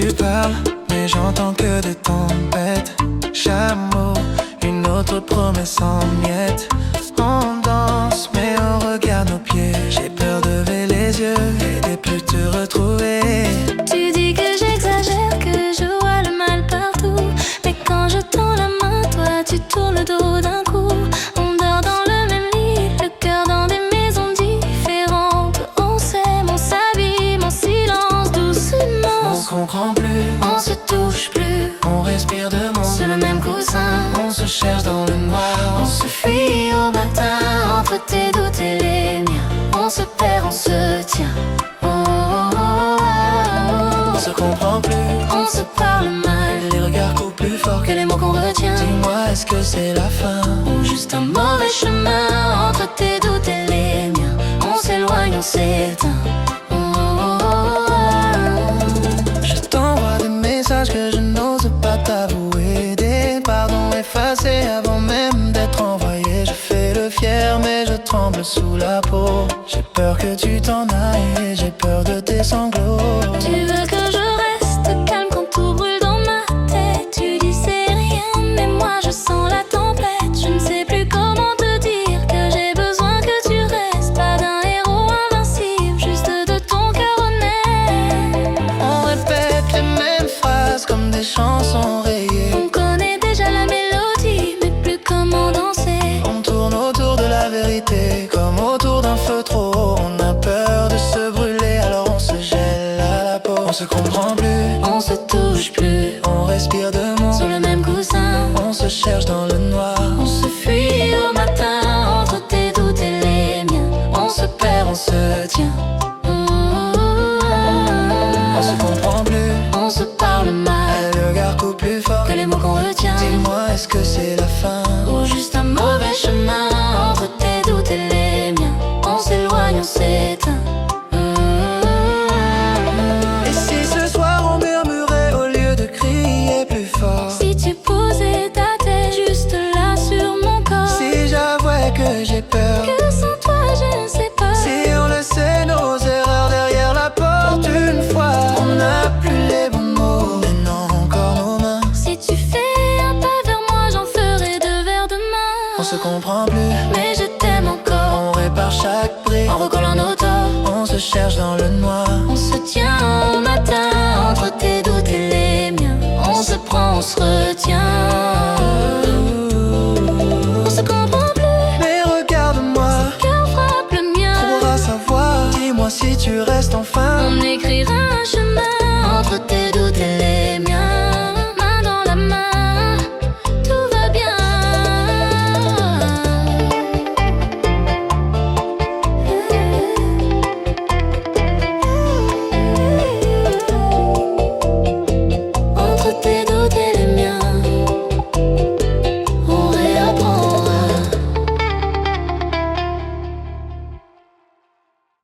Tu parles, mais j'entends que des tempêtes. Chameau, une autre promesse en miettes. On danse, mais on regarde nos pieds. J'ai peur de lever les yeux et de plus te retrouver. Tu dis que j'exagère, que je vois le mal partout. Mais quand je tends la main, toi tu tournes le dos d'un coup. On dort dans le même lit, le cœur dans des maisons différentes. On s'aime, on s'abîme en silence doucement. On se comprend plus, On se touche plus, on respire de mon sur le même coussin. On se cherche dans le noir. On se fuit au matin, entre tes doutes et les miens. On se perd, on se tient. Oh, oh, oh, oh. On se comprend plus, On se parle mal, les regards coupent plus fort que les mots qu'on retient. Dis-moi, est-ce que c'est la fin? Ou juste un mauvais chemin, entre tes doutes et les miens. On s'éloigne, on s'éteint. Oh, oh, oh, oh. Je t'envoie des messages que je n'ose pas t'avouer. Des pardons effacés avant même d'être envoyé. Je fais le fier mais je tremble sous la peau. J'ai peur que tu t'en ailles et j'ai peur de tes sanglots. Tu veux que je reste calme quand tout brûle dans ma tête. Tu dis c'est rien, mais moi je sens la tempête. Je ne sais plus comment te dire que j'ai besoin que tu restes. Pas d'un héros invincible, juste de ton cœur honnête. On répète les mêmes phrases comme des chansons rayées. On connaît déjà la mélodie, mais plus comment danser. On tourne autour de la vérité comme autour d'un feu trop haut. On a peur de se brûler alors on se gèle à la peau. On se comprend plus, On se touche plus, on respire de mon sur le même coussin. On se cherche dans le noir. On se fuit au matin, entre tes doutes et les miens. On se perd, on se tient. Oh, oh, oh, On se oh. comprend plus, On se parle mal, le regard coupe plus fort que les mots qu'on retient. Dis-moi, est-ce que c'est la fin? Ou juste un mauvais chemin, entre tes doutes et les miens. On s'éloigne, on s'éteint. Oh, oh, oh. Et si ce soir on murmurait au lieu de crier plus fort? Si tu posais ta tête juste là sur mon corps. Si j'avouais que j'ai peur? Que sans toi je ne sais pas. Si on laissait nos erreurs derrière la porte une fois? On n'a plus les bons mots, mais non encore nos mains. Si tu fais un pas vers moi, j'en ferai deux vers demain. On se comprend plus, Mais je t'aime encore, on répare chaque brique. en recollant nos torts. On se cherche dans le noir. On se tient au matin, entre tes doutes et les miens. On se prend, on se retient. On se comprend plus, Mais regarde-moi, cœur frappe le mien. on pourra savoir. Dis-moi si tu restes enfin. On écrira un chemin